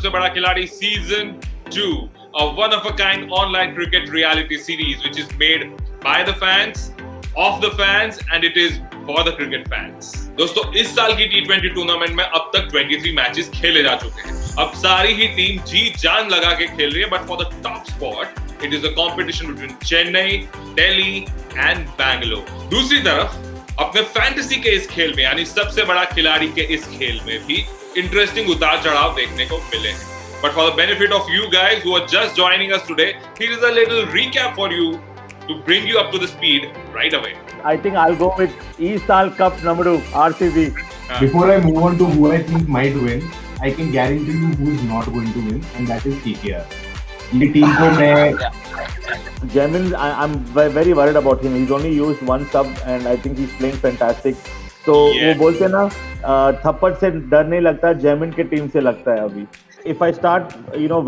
सबसे बड़ा खिलाड़ी season 2, a one of a kind online cricket reality series which is made by the fans, of the fans, and it is for the cricket fans. दोस्तों, इस साल की T20 tournament में अब तक 23 मैचेस खेले जा चुके हैं. अब सारी ही टीम जी जान लगा के खेल रही है, but for the top spot it is a competition between Chennai, Delhi and Bangalore. दूसरी तरफ अपने फैंटेसी के इस खेल में यानी सबसे बड़ा खिलाड़ी के इस खेल में भी इंटरेस्टिंग उतार चढ़ाव देखने को मिले हैं. But for the benefit of you guys who are just joining us today, here is a little recap for you to bring you up to the speed right away. I think I'll go with ESAL Cup number 2, RCB. Before I move on to who I think might win, I can guarantee you who is not going to win, and that is KKR. ये team को मैं Jamin, I'm very worried about him. He's only used one sub and I think he's playing fantastic. So वो बोलते हैं ना, थप्पड़ से डर नहीं लगता, Jamin के टीम से लगता है अभी. If I start,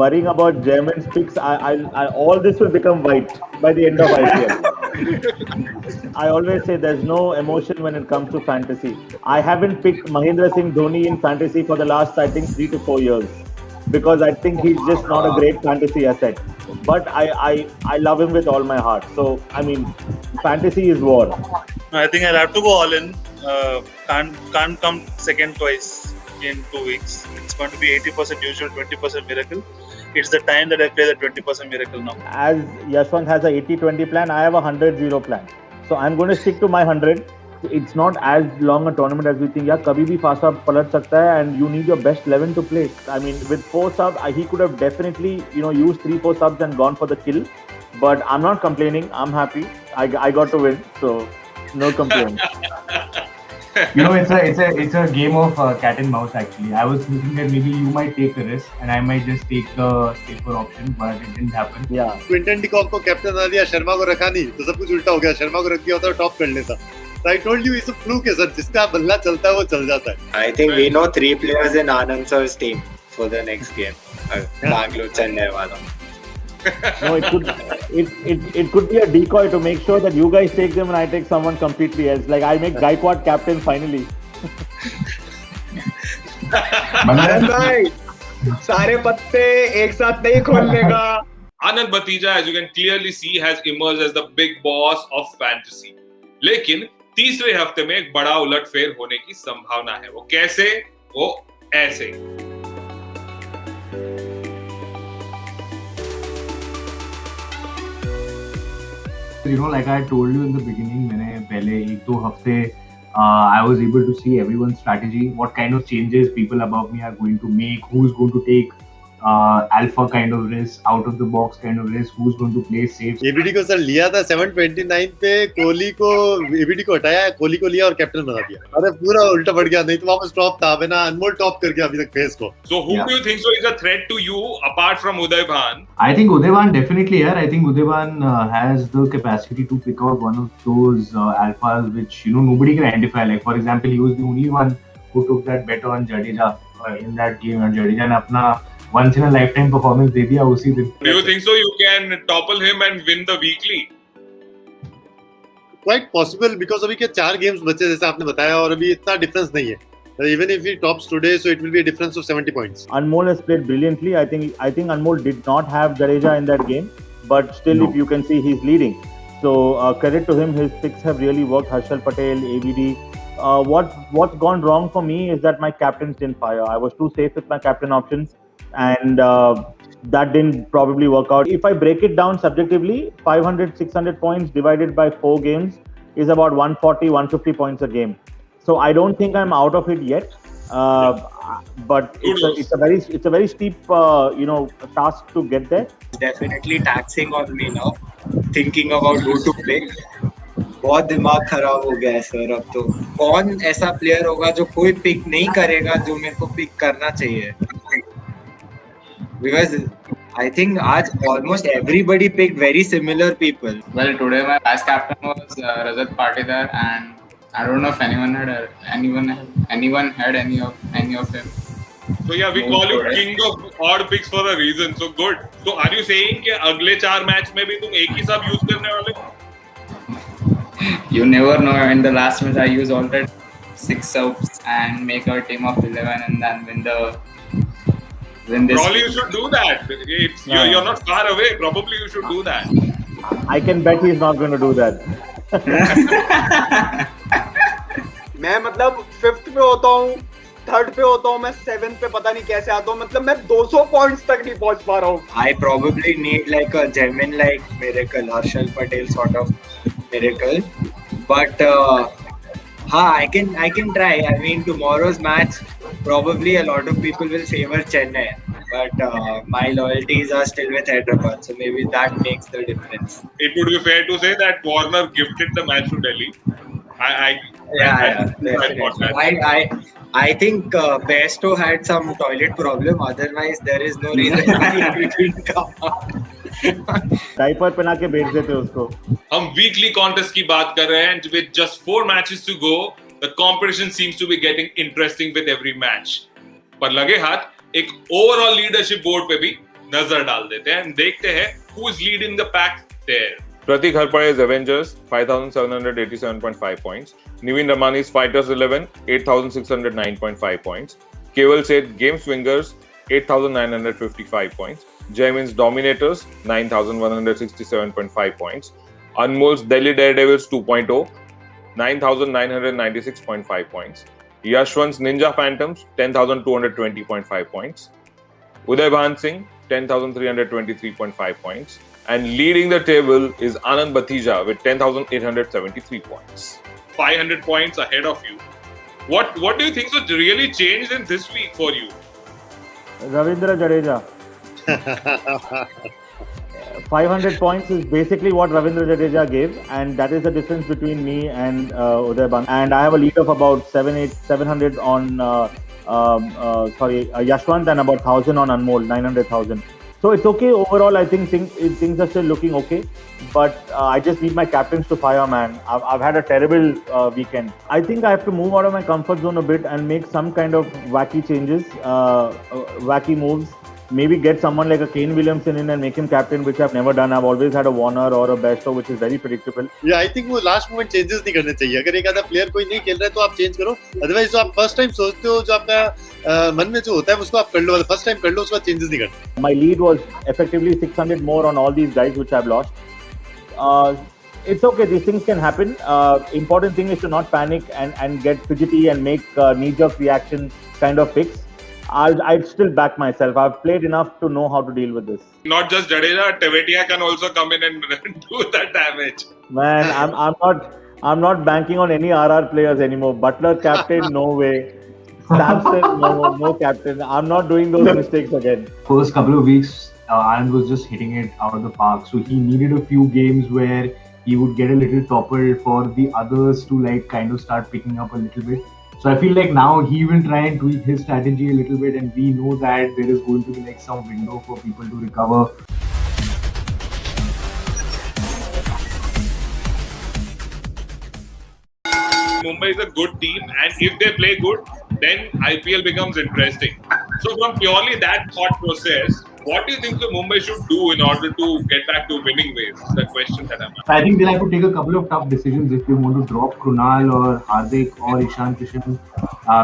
worrying about Jamin's picks, all this will become white by the end of IPL. I always say there's no emotion when it comes to fantasy. I haven't picked Mahendra Singh Dhoni in fantasy for the last, I think, 3 to 4 years. Because I think he's just not a great fantasy asset. But I love him with all my heart. So, I mean, fantasy is war. I think I'll have to go all in. Can't come second twice in 2 weeks. It's going to be 80% usual, 20% miracle. It's the time that I play the 20% miracle now. As Yashwant has a 80-20 plan, I have a 100-0 plan. So, I'm going to stick to my 100. It's not as long a tournament as we think. Yeah, कभी भी fast up पलट सकता है, and you need your best 11 to play. I mean, with 4 subs, he could have definitely, used 3-4 subs and gone for the kill. But I'm not complaining. I'm happy. I got to win, so no complaint. it's a game of cat and mouse actually. I was thinking that maybe you might take a risk and I might just take the safer option, but it didn't happen. Yeah. Quinton de Kock को captain बना दिया, शर्मा को रखा नहीं, तो सब कुछ उल्टा हो गया. शर्मा को रख दिया होता तो टॉप कर लेता. So I told you it's a fluke है सर, जिसका बल्ला चलता है वो चल जाता है. I think we know 3 players in Anand sir's team for the next game. Bangalore Chennai wala. No, it could be a decoy to make sure that you guys take them and I take someone completely else. Like I make Gaikwad captain finally. आनंद भाई, सारे पत्ते एक साथ नहीं खोलने का. Anand Batija, as you can clearly see, has emerged as the big boss of fantasy. लेकिन तीसरे हफ्ते में एक बड़ा उलटफेर होने की संभावना है. वो कैसे? वो ऐसे. Like I told you in the beginning, मैंने पहले 1-2 हफ्ते I was able to see everyone's strategy, what kind of changes people above me are going to make, who's going to take alpha kind of risk, out of the box kind of risk, who's going to play safe. ABD को sir लिया था 729 पे, कोहली को ABD को हटाया, कोहली को लिया और कैप्टन बना दिया. अरे पूरा उल्टा पड़ गया. नहीं तो वापस टॉप था, बिना अनमोल टॉप कर गया अभी तक फेस को. So who do you think so is a threat to you apart from Uday Bhan? I think Uday Bhan definitely here. I think Uday Bhan has the capacity to pick out one of those alphas which nobody can identify. Like for example, he was the only one who took that bet on Jadeja in that game, and Jadeja ने अपना once in a lifetime performance दे दिया उसी दिन. Do you think so you can topple him and win the weekly? Quite possible because अभी के 4 games बचे जैसे आपने बताया, और अभी इतना डिफरेंस नहीं है. Even if he tops today, so it will be a difference of 70 points. Anmol has played brilliantly. I think Anmol did not have Jadeja in that game, but still, if you can see, he's leading. So credit to him. His picks have really worked. Harshal Patel, ABD. What's gone wrong for me is that my captains didn't fire. I was too safe with my captain options, and that didn't probably work out. If I break it down subjectively, 500-600 points divided by 4 games is about 140-150 points a game. So I don't think I'm out of it yet, but it's a very steep task to get there. Definitely taxing on me now, thinking about who to play. बहुत दिमाग खराब हो गया है sir. अब तो कौन ऐसा प्लेयर होगा जो कोई पिक नहीं करेगा जो मेरे को पिक करना चाहिए? Because I think आज almost everybody picked very similar people. Well, today my vice captain was Rajat Patidar, and I don't know if anyone had any of him. So yeah, we call you king of odd picks for a reason. So good. So are you saying कि अगले 4 match में भी तुम एक ही सब use करने वाले? You never know. In the last match, I used already 6 subs and make a team of 11 and then win the win this. Probably you should do that. You're not far away. Probably you should do that. I can bet he's not going to do that. मैं मतलब 5th पे होता हूँ, 3rd पे होता हूँ, मैं 7th पे पता नहीं कैसे आता हूँ. मतलब मैं 200 पॉइंट्स तक नहीं पहुंच पा रहा हूँ. I probably need like a Jamin like miracle, Harshal Patel sort of miracle. But I can try. I mean, tomorrow's match, probably a lot of people will favor Chennai. But my loyalties are still with Hyderabad, so maybe that makes the difference. It would be fair to say that Warner gifted the match to Delhi. I think Bairstow had some toilet problem. Otherwise, there is no reason why he didn't come out. Diaper पहना के भेज देते उसको. हम weekly contest की बात कर रहे हैं. With just 4 matches to go, the competition seems to be getting interesting with every match. पर लगे हाथ एक ओवरऑल लीडरशिप बोर्ड पे भी नजर डाल देते हैं. देखते हैं who is leading the pack there. Pratik Harpade's Avengers 5,787.5 points. Naveen Ramani's Fighters 11 8,609.5 points. Keval Seth Game Swingers 8,955 points. Jaimin's Dominators 9,167.5 points. Anmol's Delhi Daredevils 2.0 9,996.5 points. Yashwant's Ninja Phantoms 10,220.5 points. Uday Bhan Singh 10,323.5 points. And leading the table is Anand Batija with 10,873 points. 500 points ahead of you. What do you think so really changed in this week for you? Ravindra Jadeja. 500 points is basically what Ravindra Jadeja gave, and that is the difference between me and Uday Bhan. And I have a lead of about 700 on Yashwant and about 1,000 on Anmol, 900,000. So it's okay overall. I think things are still looking okay, but I just need my captains to fire, man. I've had a terrible weekend. I think I have to move out of my comfort zone a bit and make some kind of wacky changes, wacky moves. Maybe get someone like a Kane Williamson in and make him captain, which I've never done. I've always had a Warner or a Bairstow, which is very predictable. Yeah, I think वो last moment changes नहीं करने चाहिए. अगर एक आधा player कोई नहीं खेल रहा है तो आप change करो. Otherwise जो आप first time सोचते हो, जो आपका मन में जो होता है उसको आप कर लो. First time कर लो, उसके बाद changes नहीं करना. My lead was effectively 600 more on all these guys, which I've lost. It's okay. These things can happen. Important thing is to not panic and get fidgety and make knee-jerk reaction kind of picks. I'd still back myself. I've played enough to know how to deal with this. Not just Jadeja, Tevetia can also come in and do that damage. Man, I'm not banking on any RR players anymore. Butler captain, no way. Samson, no captain. I'm not doing those mistakes again. First couple of weeks, Anand was just hitting it out of the park. So he needed a few games where he would get a little toppled for the others to like kind of start picking up a little bit. So I feel like now he will try and tweak his strategy a little bit, and we know that there is going to be like some window for people to recover. Mumbai is a good team, and if they play good, then IPL becomes interesting. So from purely that thought process, what do you think the Mumbai should do in order to get back to winning ways? Is the question that I'm asking. I think they'll have to take a couple of tough decisions if they want to drop Krunal or Hardik or Ishan Kishan.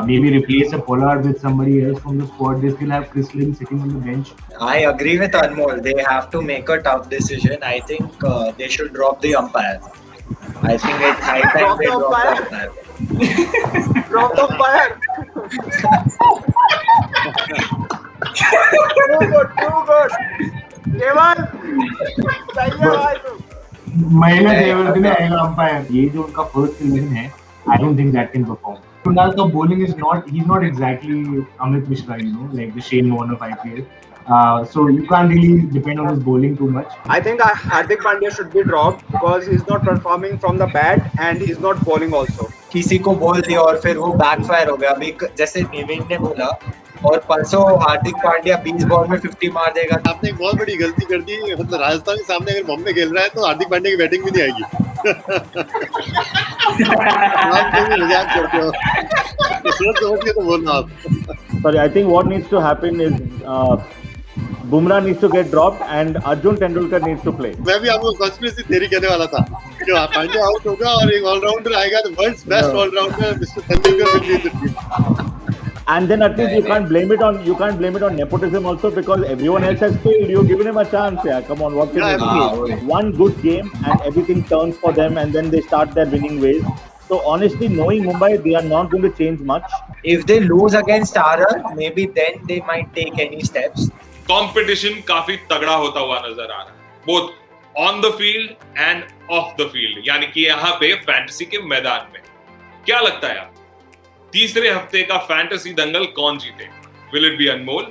Maybe replace a Pollard with somebody else from the squad. They still have Chris Lynn sitting on the bench. I agree with Anmol. They have to make a tough decision. I think they should drop the umpire. I think it's high time they drop the umpire. Drop the umpire. Too good. केवल सही है भाई तू. महिला level पे आएगा umpire. ये जो उनका फर्स्ट इलेवन है, I don't think that can perform. Krunal ka bowling is he's not exactly Amit Mishra, like the Shane Warne of IPL. So you can't really depend on his bowling too much. I think Hardik Pandya should be dropped because he's not performing from the bat and he's not bowling also. किसी को बोल दिया और फिर वो backfire हो गया. अभी जैसे निविन ने बोला और परसों हार्दिक पांड्या 20 बॉल में 50 मार देगा. आपने एक बहुत बड़ी गलती कर दी. मतलब राजस्थान के सामने अगर बॉम्बे खेल रहा है तो हार्दिक पांड्या की बैटिंग भी नहीं आएगी. आप तो मजाक करते हो. तो सोच समझ के तो बोलना आप. Sorry, I think what needs to happen is Bumrah needs to get dropped and Arjun Tendulkar needs to play. मैं भी आपको conspiracy theory कहने वाला था कि पांड्या आउट होगा और एक ऑलराउंडर आएगा. तो world's best allrounder mister Tendulkar will be in the team. And then at least you can't blame it on nepotism also, because everyone else has failed. You've given him a chance. Yeah, come on, what can you do? One good game and everything turns for them, and then they start their winning ways. So honestly, knowing Mumbai, they are not going to change much. If they lose against RR, maybe then they might take any steps. Competition काफी तगड़ा होता हुआ नजर आ रहा है, both on the field end of the field, यानी कि यहाँ पे फैंटेसी के मैदान में। क्या लगता है आप, तीसरे हफ्ते का फैंटेसी दंगल कौन जीते? विल इट बी अनमोल,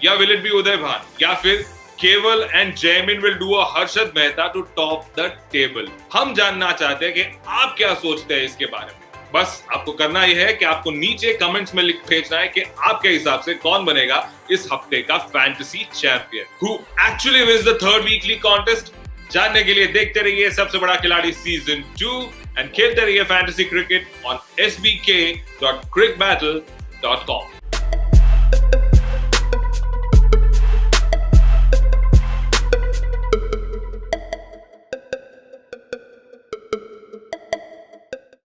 या विल इट बी उदय भान, या फिर Kewal and Jaymin will do a Harshad Mehta to top the table? हम जानना चाहते हैं कि आप क्या सोचते हैं इसके बारे में। बस आपको करना यह है कि आपको नीचे कमेंट्स में लिख भेजना है कि आपके हिसाब से कौन बनेगा इस हफ्ते का fantasy champion, who actually wins the third weekly contest. जानने के लिए देखते रहिए सबसे बड़ा खिलाड़ी सीजन 2 एंड खेलते रहिए फैंटेसी क्रिकेट ऑन sbk.crickbattle.com।